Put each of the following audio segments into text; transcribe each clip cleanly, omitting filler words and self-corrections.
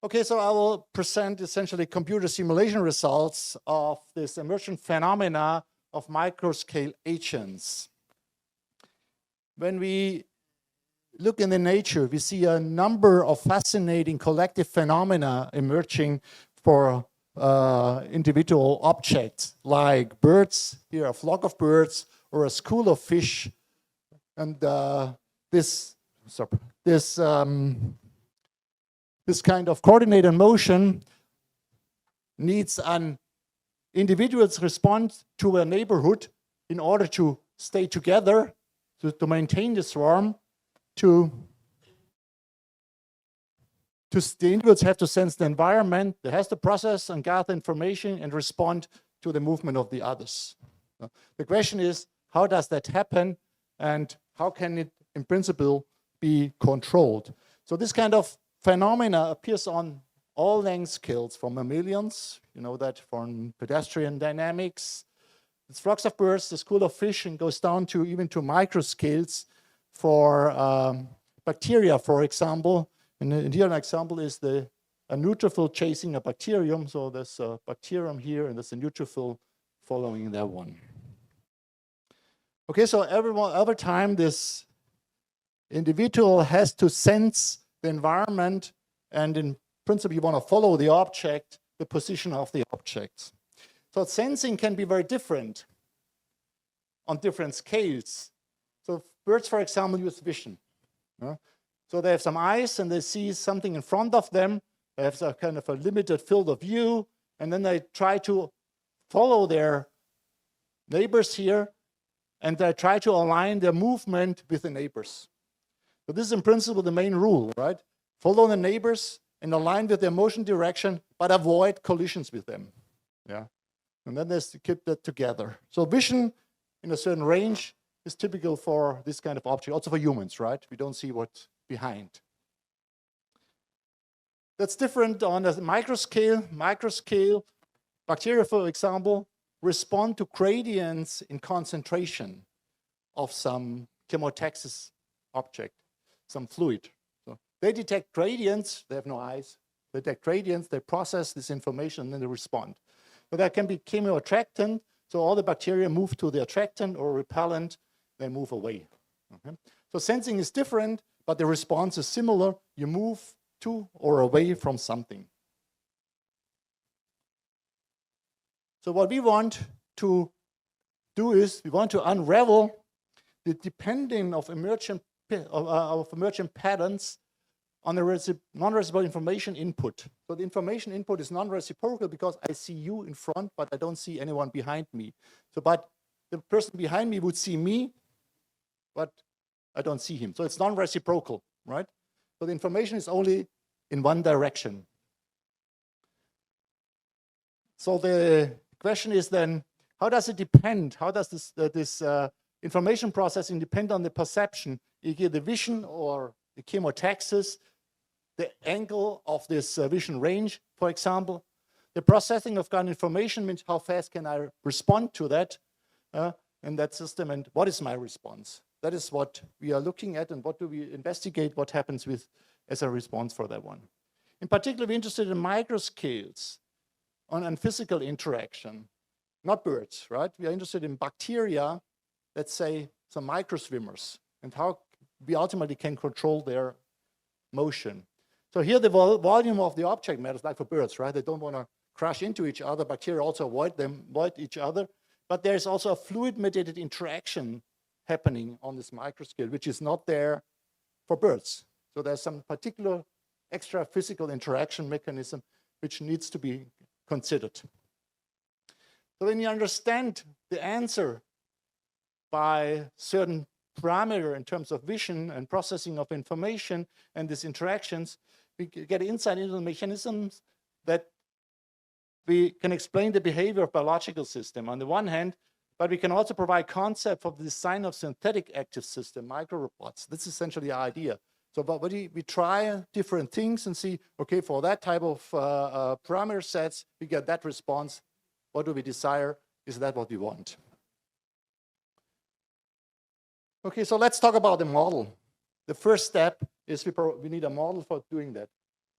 Okay, so I will present essentially computer simulation results of this emergent phenomena of microscale agents. When we look in the nature, we see a number of fascinating collective phenomena emerging for individual objects, like birds, here a flock of birds, or a school of fish. And this kind of coordinated motion needs an individual's response to a neighborhood in order to stay together, to maintain the swarm, the individuals have to sense the environment, they have to process and gather information and respond to the movement of the others. The question is, how does that happen and how can it, in principle, be controlled? So this kind of phenomena appears on all length scales, from mammalians, you know that, from pedestrian dynamics, it's flocks of birds, the school of fish, and goes down to even to microscales for bacteria, for example. And here an example is a neutrophil chasing a bacterium. So there's a bacterium here, and there's a neutrophil following that one. Okay, so every time this individual has to sense the environment, and in principle you want to follow the object, the position of the object. So sensing can be very different on different scales. So birds, for example, use vision. So they have some eyes and they see something in front of them. They have a kind of a limited field of view, and then they try to follow their neighbors here, and they try to align their movement with the neighbors. So this is in principle the main rule, right? Follow the neighbors and align with their motion direction, but avoid collisions with them. Yeah. And then they keep that together. So vision in a certain range is typical for this kind of object, also for humans, right? We don't see what's behind. That's different on a microscale. Microscale, bacteria, for example, respond to gradients in concentration of some chemotaxis object, some fluid. So they detect gradients, they have no eyes. They detect gradients, they process this information, and then they respond. But that can be chemoattractant, so all the bacteria move to the attractant or repellent, they move away. Okay? So sensing is different, but the response is similar. You move to or away from something. So what we want to do is we want to unravel the depending of emergent patterns on the non-reciprocal information input. So the information input is non-reciprocal because I see you in front, but I don't see anyone behind me. So, but the person behind me would see me, but I don't see him. So it's non-reciprocal, right? So the information is only in one direction. So the question is then, how does it depend? How does this information processing depend on the perception, either the vision or the chemotaxis, the angle of this vision range, for example? The processing of gun information means how fast can I respond to that in that system, and what is my response? That is what we are looking at, and what do we investigate, what happens with as a response for that one. In particular, we're interested in microscales on physical interaction, not birds, right? We are interested in bacteria, let's say some microswimmers, and how we ultimately can control their motion. So here the volume of the object matters, like for birds, right? They don't want to crash into each other. Bacteria also avoid each other. But there's also a fluid-mediated interaction happening on this microscale, which is not there for birds. So there's some particular extra physical interaction mechanism which needs to be considered. So when you understand the answer by certain parameter in terms of vision and processing of information and these interactions, we get insight into the mechanisms that we can explain the behavior of biological system on the one hand, but we can also provide concept for the design of synthetic active system, microrobots. This is essentially the idea. So but we try different things and see, okay, for that type of parameter sets, we get that response. What do we desire? Is that what we want? Okay, so let's talk about the model. The first step is we need a model for doing that.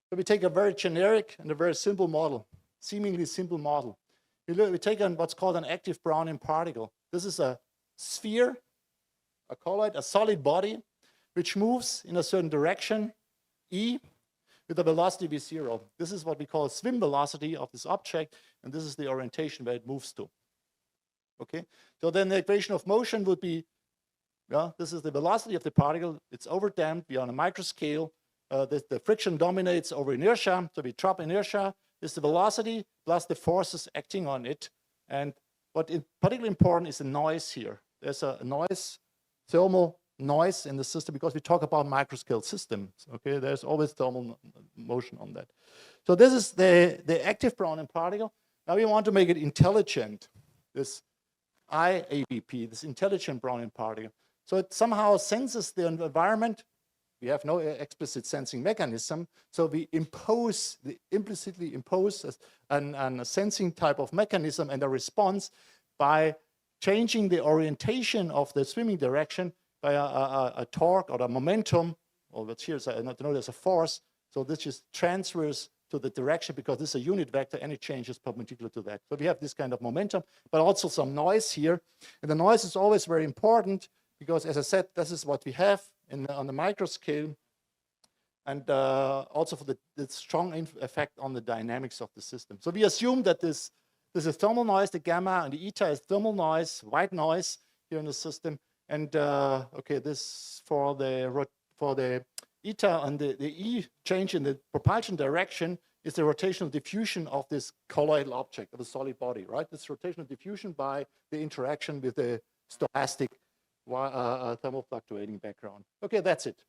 So we take a very generic and a very simple model, seemingly simple model. We take on what's called an active Brownian particle. This is a sphere, a colloid, a solid body, which moves in a certain direction, E, with a velocity v0. This is what we call swim velocity of this object, and this is the orientation where it moves to. Okay, so then the equation of motion would be, this is the velocity of the particle. It's overdamped. We are on a microscale. The friction dominates over inertia, so we drop inertia. Is the velocity plus the forces acting on it. And what is particularly important is the noise here. There's a noise, thermal noise in the system, because we talk about microscale systems. Okay, there's always thermal motion on that. So this is the active Brownian particle. Now we want to make it intelligent, this IABP, this intelligent Brownian particle. So it somehow senses the environment. We have no explicit sensing mechanism, so we implicitly impose a sensing type of mechanism and a response by changing the orientation of the swimming direction by a torque or a momentum, or what's here is there's a force, so this just transfers to the direction because this is a unit vector and it changes perpendicular to that. So we have this kind of momentum, but also some noise here. And the noise is always very important because, as I said, this is what we have on the microscale, and also for the strong effect on the dynamics of the system. So we assume that this is thermal noise, the gamma, and the eta is thermal noise, white noise here in the system. And okay, this for the eta and the E change in the propulsion direction is the rotational diffusion of this colloidal object, of a solid body, right? This rotational diffusion by the interaction with the stochastic thermal fluctuating background. Okay, that's it.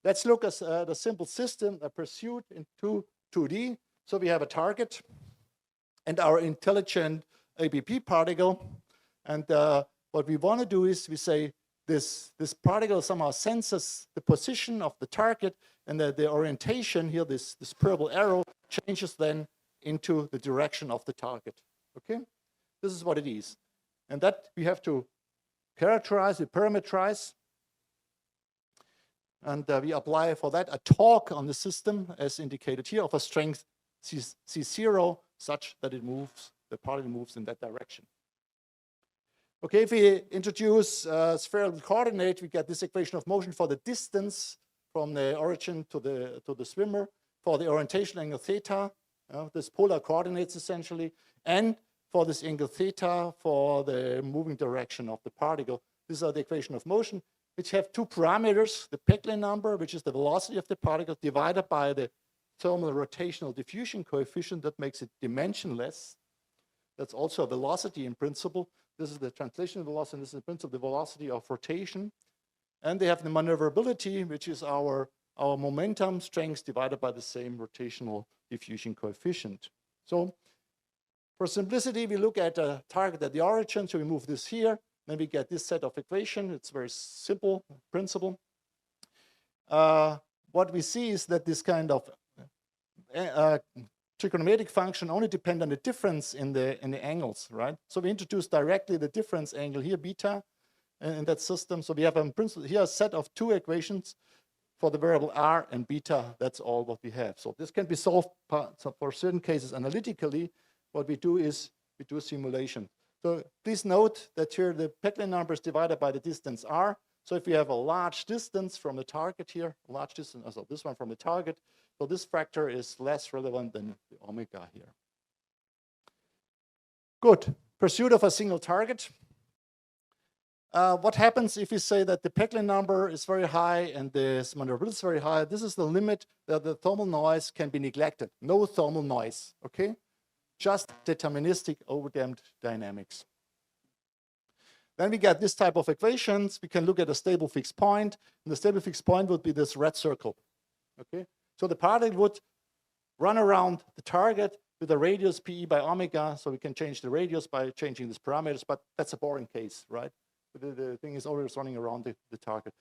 Let's look at the simple system, a pursuit in 2D. So we have a target and our intelligent ABP particle. And what we want to do is we say this particle somehow senses the position of the target, and the orientation here, this purple arrow, changes then into the direction of the target. Okay? This is what it is. And that we have to characterize, we parameterize, and we apply for that a torque on the system, as indicated here, of a strength C0, such that it moves, the particle moves in that direction. Okay, if we introduce spherical coordinate, we get this equation of motion for the distance from the origin to the swimmer, for the orientation angle theta, this polar coordinates essentially, and for this angle theta for the moving direction of the particle. These are the equation of motion, which have two parameters, the Peckley number, which is the velocity of the particle, divided by the thermal rotational diffusion coefficient that makes it dimensionless. That's also a velocity in principle. This is the translation velocity, and this is in principle the velocity of rotation. And they have the maneuverability, which is our momentum strength divided by the same rotational diffusion coefficient. So for simplicity, we look at a target at the origin, so we move this here, then we get this set of equation. It's very simple principle. What we see is that this kind of trigonometric function only depend on the difference in the angles, right? So we introduce directly the difference angle here, beta, in that system. So we have in principle here a set of two equations for the variable r and beta. That's all what we have. So this can be solved for certain cases analytically. What we do is we do a simulation. So please note that here the Peckley number is divided by the distance r. So if we have a large distance from the target here, a large distance, so this one from the target, so this factor is less relevant than the omega here. Good. Pursuit of a single target. What happens if we say that the Peckley number is very high and the maneuverability is very high? This is the limit that the thermal noise can be neglected. No thermal noise, okay? Just deterministic overdamped dynamics. Then we get this type of equations. We can look at a stable fixed point, and the stable fixed point would be this red circle, okay? So the particle would run around the target with a radius PE by omega, so we can change the radius by changing these parameters, but that's a boring case, right? The thing is always running around the target.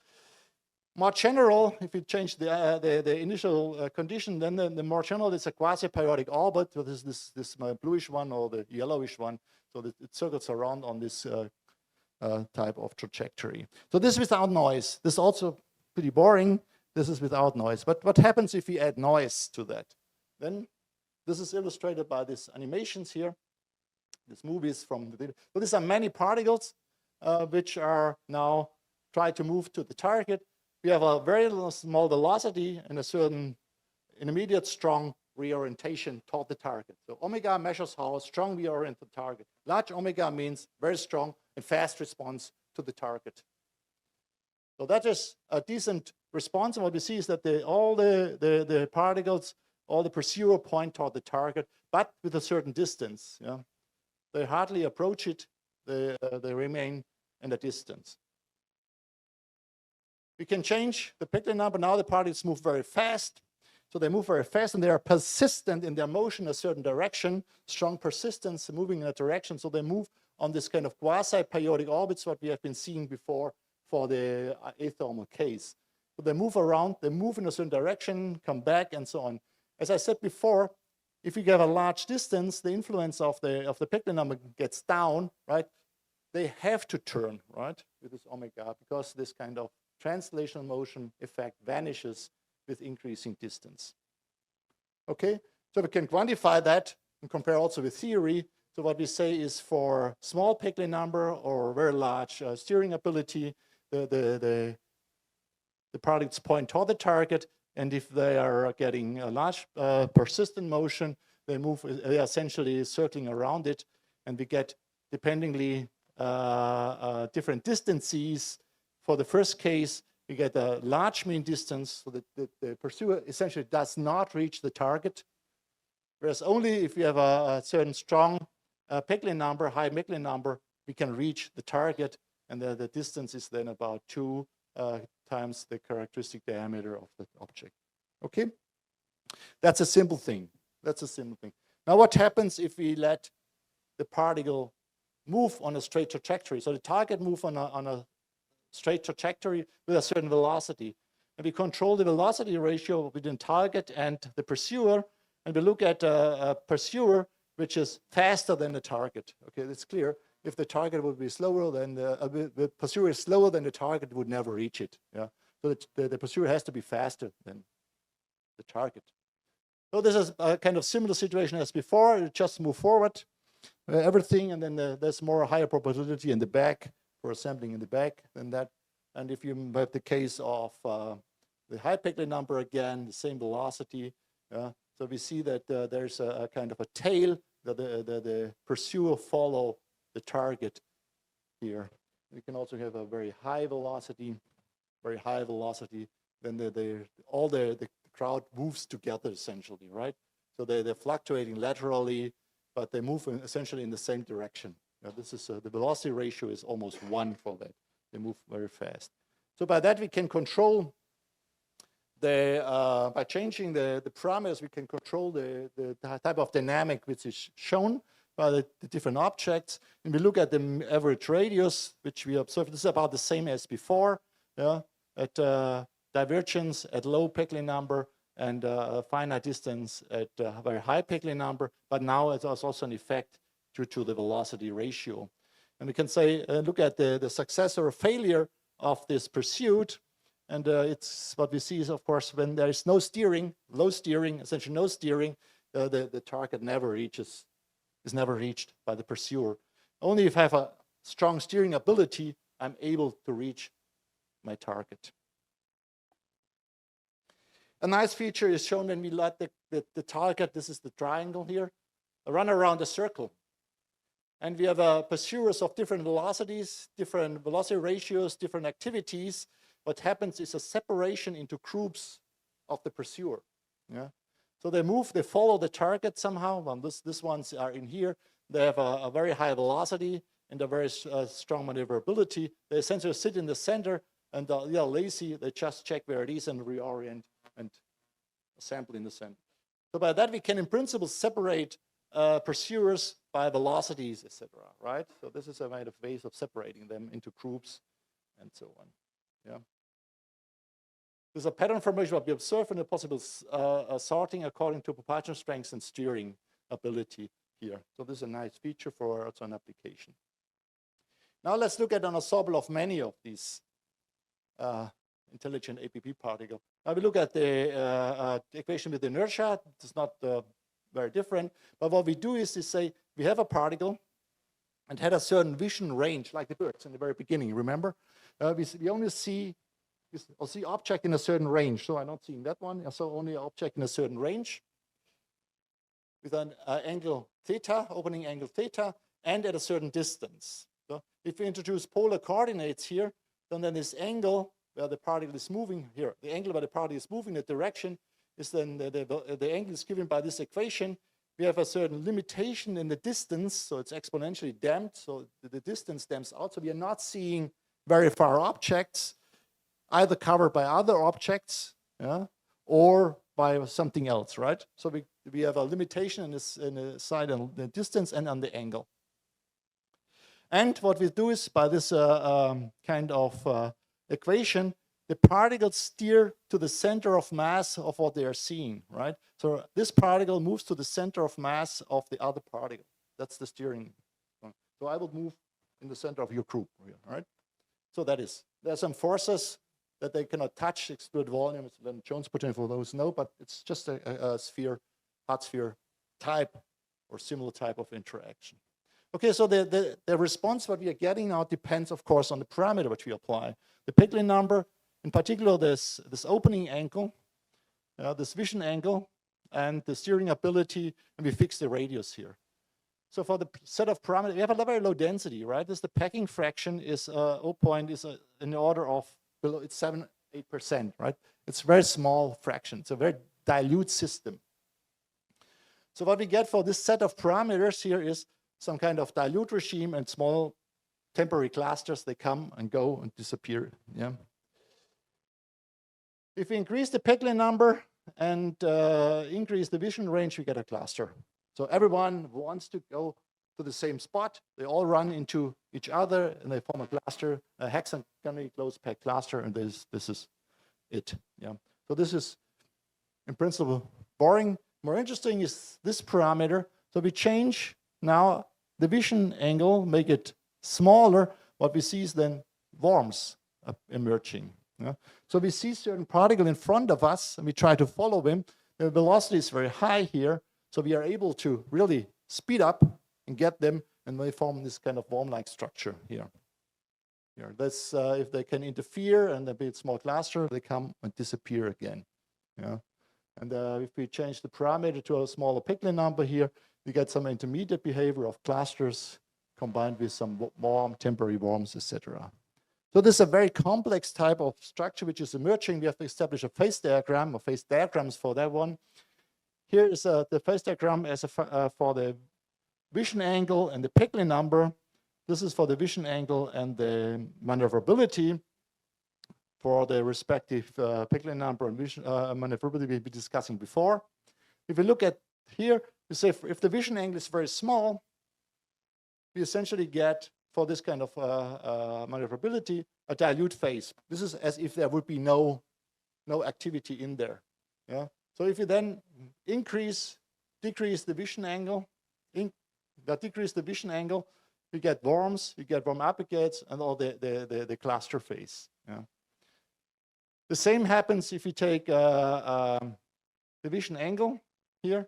More general, if you change the initial condition, then the more general is a quasi-periodic orbit. So this is this bluish one or the yellowish one. So it circles around on this type of trajectory. So this is without noise. This is also pretty boring. This is without noise. But what happens if we add noise to that? Then this is illustrated by these animations here. These movies from the, so these are many particles which are now try to move to the target. We have a very small velocity and a certain intermediate strong reorientation toward the target. So omega measures how strong we orient the target. Large omega means very strong and fast response to the target. So that is a decent response. And what we see is that all the particles, all the pursuer point toward the target, but with a certain distance. Yeah? They hardly approach it. They remain in a distance. We can change the Pickley number. Now the particles move very fast. So they move very fast and they are persistent in their motion in a certain direction, strong persistence moving in a direction. So they move on this kind of quasi-periodic orbits, what we have been seeing before for the athermal case. So they move around, they move in a certain direction, come back, and so on. As I said before, if you have a large distance, the influence of the Pickley number gets down, right? They have to turn, right, with this omega, because this kind of translational motion effect vanishes with increasing distance. Okay, so we can quantify that and compare also with theory. So what we say is for small Pickley number or very large steering ability, the particles point toward the target, and if they are getting a large persistent motion, they move essentially circling around it, and we get dependingly different distances. For the first case, we get a large mean distance, so that the pursuer essentially does not reach the target, whereas only if you have a certain strong Pickley number, high Pickley number, we can reach the target, and the distance is then about 2 times the characteristic diameter of the object. Okay, that's a simple thing. That's a simple thing. Now, what happens if we let the particle move on a straight trajectory? So the target move on a straight trajectory with a certain velocity, and we control the velocity ratio between target and the pursuer, and we look at a pursuer which is faster than the target. Okay, that's clear. If the target would be slower, then the pursuer is slower than the target, would never reach it. Yeah, so the pursuer has to be faster than the target. So this is a kind of similar situation as before. You just move forward everything, and then there's more higher probability in the back for assembling in the back than that. And if you have the case of the high Pickley number, again, the same velocity. So we see that there's a kind of a tail that the pursuer follow the target here. We can also have a very high velocity, then all the crowd moves together essentially, right? So they're fluctuating laterally, but they move essentially in the same direction. This is the velocity ratio is almost 1 for that. They move very fast. So by that we can control by changing the parameters, we can control the type of dynamic which is shown by the different objects. And we look at the average radius, which we observe. This is about the same as before. Yeah, at divergence at low Pickley number and finite distance at a very high Pickley number. But now it has also an effect due to the velocity ratio. And we can say, look at the success or failure of this pursuit. And it's what we see is, of course, when there is no steering, low steering, essentially no steering, the target is never reached by the pursuer. Only if I have a strong steering ability, I'm able to reach my target. A nice feature is shown when we let the target, this is the triangle here, run around a circle. And we have pursuers of different velocities, different velocity ratios, different activities. What happens is a separation into groups of the pursuer. Yeah? So they move, they follow the target somehow. Well, these ones are in here. They have a very high velocity and a very strong maneuverability. They essentially sit in the center and they are lazy. They just check where it is and reorient and assemble in the center. So by that, we can, in principle, separate pursuers by velocities, etc. Right? So this is a kind of ways of separating them into groups and so on. Yeah. There's a pattern formation what we observe and a possible sorting according to propulsion strengths and steering ability here. So this is a nice feature for also an application. Now let's look at an ensemble of many of these intelligent APP particle. Now we look at the equation with inertia. It's not very different. But what we do is to say we have a particle and had a certain vision range, like the birds in the very beginning, remember? We only see object in a certain range. So I'm not seeing that one. I saw only object in a certain range with an angle theta, opening angle theta, and at a certain distance. So if we introduce polar coordinates here, then this angle where the particle is moving here, the angle where the particle is moving, the direction is then the angle is given by this equation. We have a certain limitation in the distance, so it's exponentially damped, so the distance damps out. So we are not seeing very far objects, either covered by other objects, yeah, or by something else, right? So we have a limitation in the side and the distance and on the angle. And what we do is by this kind of equation, the particles steer to the center of mass of what they are seeing, right? So this particle moves to the center of mass of the other particle. That's the steering. So I will move in the center of your group here, right? So that is, there are some forces that they cannot touch, exclude volume, it's then Jones potential for those know, but it's just a sphere, hard sphere type or similar type of interaction. Okay, so the response what we are getting now depends, of course, on the parameter which we apply. The Pecklin number, in particular this opening angle, this vision angle, and the steering ability, and we fix the radius here. So for the set of parameters, we have a very low density, right? This the packing fraction is 0.0 is in the order of below, it's 7-8%, right? It's a very small fraction. It's a very dilute system. So what we get for this set of parameters here is some kind of dilute regime and small temporary clusters. They come and go and disappear. Yeah. If we increase the Pecklin number and increase the vision range, we get a cluster. So everyone wants to go to the same spot. They all run into each other and they form a cluster, a hexagonally closed packed cluster, and this is it. Yeah. So this is in principle boring. More interesting is this parameter. So we change now the vision angle, make it smaller. What we see is then worms emerging. Yeah. So we see certain particle in front of us and we try to follow them. The velocity is very high here. So we are able to really speed up and get them, and they form this kind of worm-like structure here. That's if they can interfere and they build small cluster, they come and disappear again. Yeah. And if we change the parameter to a smaller Pecklin number here, we get some intermediate behavior of clusters combined with some temporary worms, etc. So this is a very complex type of structure which is emerging. We have to establish a phase diagram or phase diagrams for that one. Here is the phase diagram as for the vision angle and the Pecklin number. This is for the vision angle and the maneuverability for the respective Pecklin number and vision maneuverability we've been discussing before. If we look at here, we say if the vision angle is very small, we essentially get for this kind of maneuverability a dilute phase. This is as if there would be no activity in there. Yeah. So if you then decrease the vision angle, decrease the vision angle, you get worms, you get worm aggregates, and all the cluster phase. Yeah. The same happens if you take the vision angle here,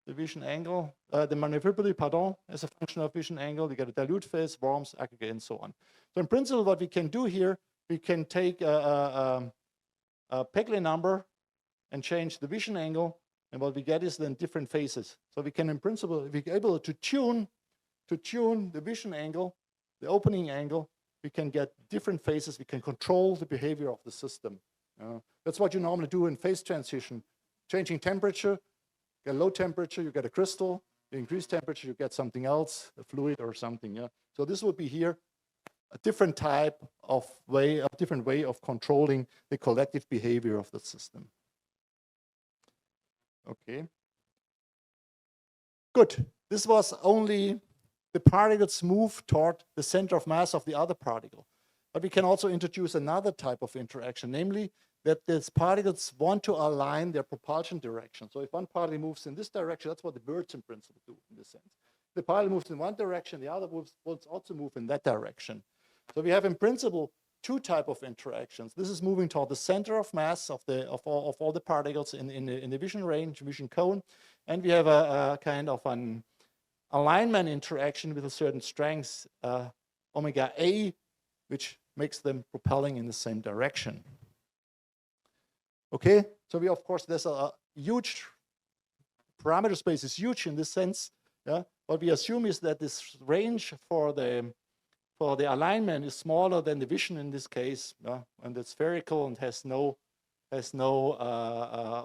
the vision angle, the maneuverability, pardon, as a function of vision angle, you get a dilute phase, worms, aggregate, and so on. So in principle, what we can do here, we can take a Pecklin number and change the vision angle, and what we get is then different phases. So we can, in principle, if we're able to tune the vision angle, the opening angle, we can get different phases. We can control the behavior of the system. That's what you normally do in phase transition. Changing temperature, get low temperature, you get a crystal. You increase temperature, you get something else, a fluid or something. Yeah. So this would be here a different type of way, a different way of controlling the collective behavior of the system. Okay. Good. This was only the particles move toward the center of mass of the other particle. But we can also introduce another type of interaction, namely that these particles want to align their propulsion direction. So if one particle moves in this direction, that's what the birds in principle do in this sense. The particle moves in one direction, the other will also move in that direction. So we have in principle two types of interactions. This is moving toward the center of mass of all the particles in the vision range, vision cone, and we have a kind of an alignment interaction with a certain strength, omega A, which makes them propelling in the same direction. Okay, so we, of course, there's a huge parameter space is huge in this sense. Yeah, what we assume is that this range for the alignment is smaller than the vision in this case, and it's spherical and has no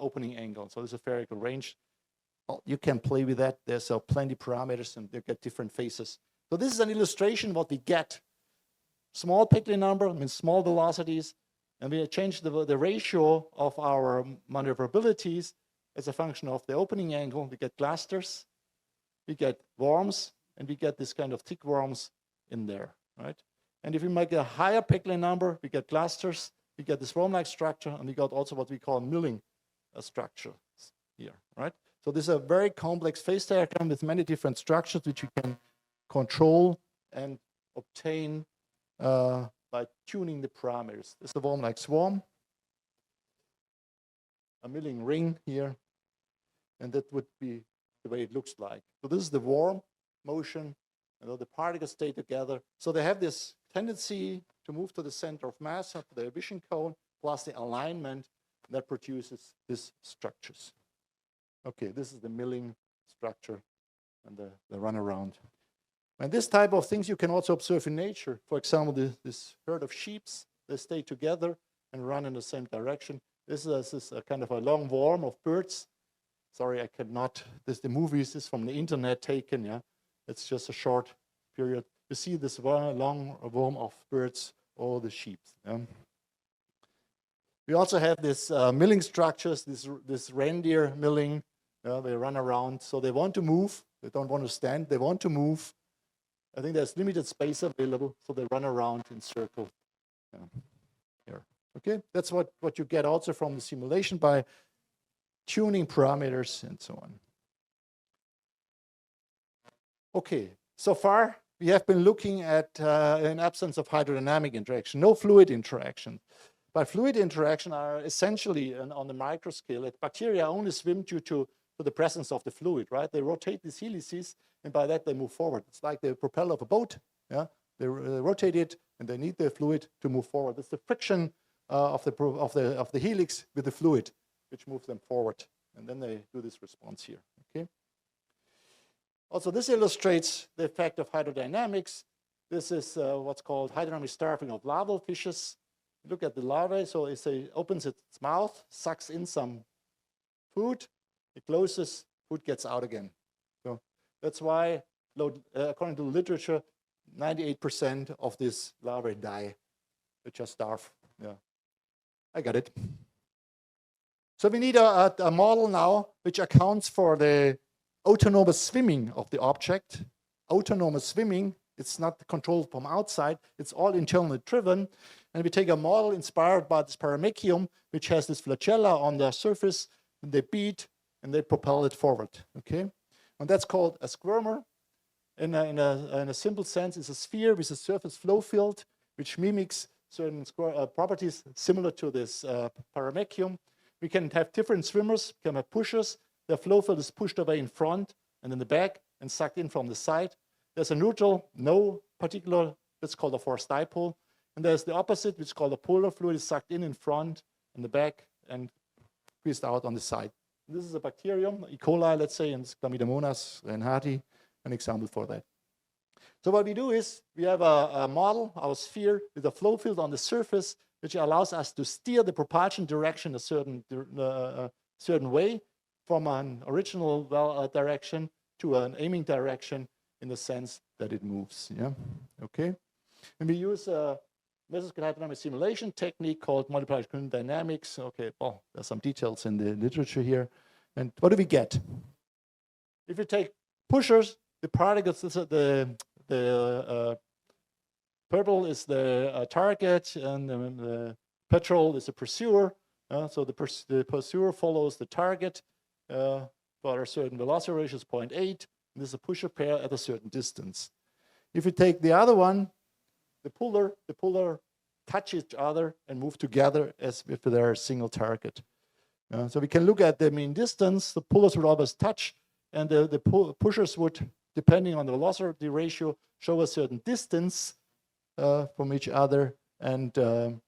opening angle. So it's a spherical range. Well, you can play with that. There's plenty parameters, and you get different phases. So this is an illustration what we get. Small Peckley number means small velocities, and we change the ratio of our maneuverabilities as a function of the opening angle. We get clusters, we get worms, and we get this kind of thick worms in there, right? And if we make a higher Peckley number, we get clusters, we get this worm-like structure, and we got also what we call milling structure here, right? So this is a very complex phase diagram with many different structures which you can control and obtain by tuning the parameters. This is the worm-like swarm, a milling ring here, and that would be the way it looks like. So this is the worm motion, and the particles stay together. So they have this tendency to move to the center of mass of the vision cone, plus the alignment that produces these structures. Okay, this is the milling structure and the runaround. And this type of things you can also observe in nature. For example, this herd of sheep, they stay together and run in the same direction. This is a kind of a long worm of birds. Sorry, I cannot. The movies is from the internet taken. Yeah, it's just a short period. You see this long worm of birds, all the sheep. Yeah? We also have this milling structures. This reindeer milling. They run around, so they want to move. They don't want to stand. They want to move. I think there's limited space available, so they run around in circles. Here. Okay, that's what you get also from the simulation by tuning parameters and so on. Okay, so far we have been looking at an absence of hydrodynamic interaction, no fluid interaction. But fluid interaction are essentially on the micro scale. Bacteria only swim due to the presence of the fluid, right? They rotate these helices, and by that they move forward. It's like the propeller of a boat. Yeah, they rotate it, and they need the fluid to move forward. It's the friction of the helix with the fluid which moves them forward, and then they do this response here. Okay. Also, this illustrates the effect of hydrodynamics. This is what's called hydrodynamic starving of larval fishes. Look at the larvae. So it opens its mouth, sucks in some food. It closes, food gets out again. So that's why, according to the literature, 98% of these larvae die. They just starve. Yeah, I got it. So we need a model now which accounts for the autonomous swimming of the object. Autonomous swimming, it's not controlled from outside. It's all internally driven. And we take a model inspired by this paramechium, which has this flagella on the surface, and they beat and they propel it forward. Okay, and that's called a squirmer. In a simple sense, it's a sphere with a surface flow field, which mimics certain properties similar to this paramechium. We can have different swimmers. We can have pushers. The flow field is pushed away in front and in the back and sucked in from the side. There's a neutral, no particular, that's called a forced dipole. And there's the opposite, which is called a polar fluid, is sucked in front and the back and squeezed out on the side. This is a bacterium, E. coli, let's say, and Chlamydomonas reinhardti, an example for that. So what we do is we have a model, our sphere, with a flow field on the surface, which allows us to steer the propulsion direction a certain way from an original direction to an aiming direction in the sense that it moves. Yeah, okay. And we use a mesoscale hydrodynamic simulation technique called multiplier dynamics. Okay, well, there's some details in the literature here. And what do we get? If you take pushers, the particles, the purple is the target, and the petrol is the pursuer. So the pursuer follows the target for a certain velocity ratio is 0.8. And this is a pusher pair at a certain distance. If you take the other one, the puller touch each other and move together as if they're a single target. So we can look at the mean distance. The pullers would always touch, and the pushers would, depending on the velocity ratio, show a certain distance from each other. And the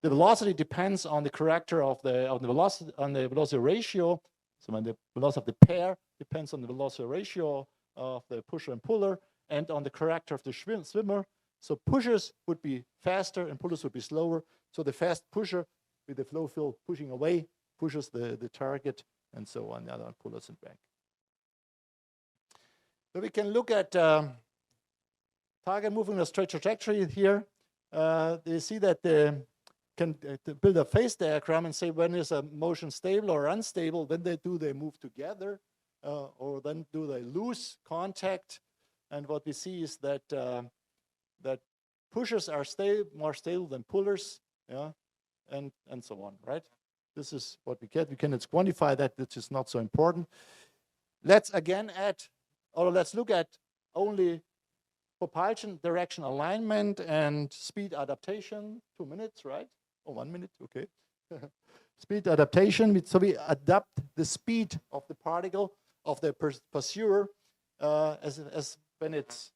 velocity depends on the character of the velocity ratio. So when the velocity of the pair depends on the velocity ratio of the pusher and puller, and on the character of the swimmer. So pushers would be faster and pullers would be slower. So the fast pusher with the flow field pushing away pushes the target, and so on. The other one pullers and back. So we can look at target moving in a straight trajectory here. You see that they can build a phase diagram and say when is a motion stable or unstable, when they move together, or then do they lose contact. And what we see is that that pushers are more stable than pullers, and so on, right? This is what we get. We can quantify that, which is not so important. Let's again let's look at only propulsion direction alignment and speed adaptation. 2 minutes, right? Oh, 1 minute, okay. Speed adaptation, so we adapt the speed of the particle, of the pursuer, as when it's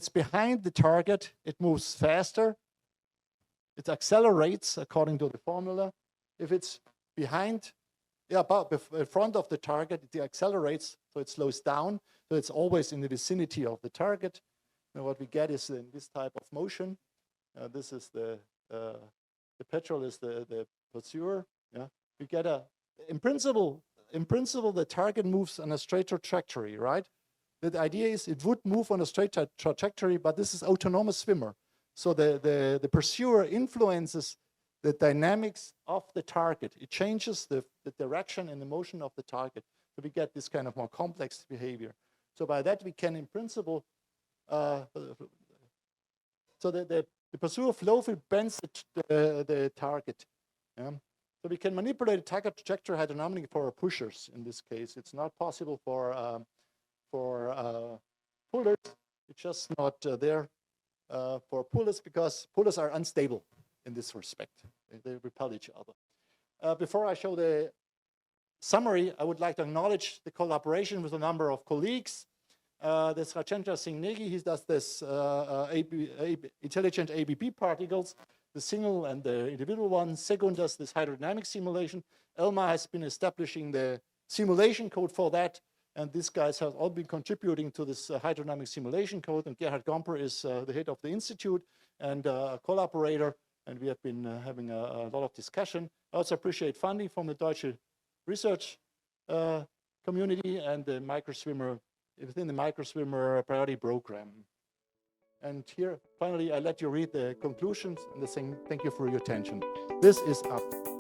behind the target, it moves faster. It accelerates according to the formula. If it's behind, about in front of the target, it accelerates, so it slows down. So it's always in the vicinity of the target. And what we get is in this type of motion. This is the petrol is the pursuer. We get in principle, the target moves on a straight trajectory, right? The idea is it would move on a straight trajectory, but this is autonomous swimmer. So the pursuer influences the dynamics of the target. It changes the direction and the motion of the target. So we get this kind of more complex behavior. So by that we can, in principle, so the pursuer flow field bends the target. So we can manipulate the target trajectory hydrodynamically for pushers. In this case, it's not possible for pullers. It's just not there for pullers because pullers are unstable in this respect. They repel each other. Before I show the summary, I would like to acknowledge the collaboration with a number of colleagues. There's Rajendra Singh Negi, he does this intelligent ABB particles, the single and the individual one. Segun does this hydrodynamic simulation. Elma has been establishing the simulation code for that. And these guys have all been contributing to this hydrodynamic simulation code. And Gerhard Gomper is the head of the institute and a collaborator. And we have been having a lot of discussion. I also appreciate funding from the Deutsche Research community and the microswimmer, within the microswimmer priority program. And here, finally, I let you read the conclusions and the saying, thank you for your attention. This is up.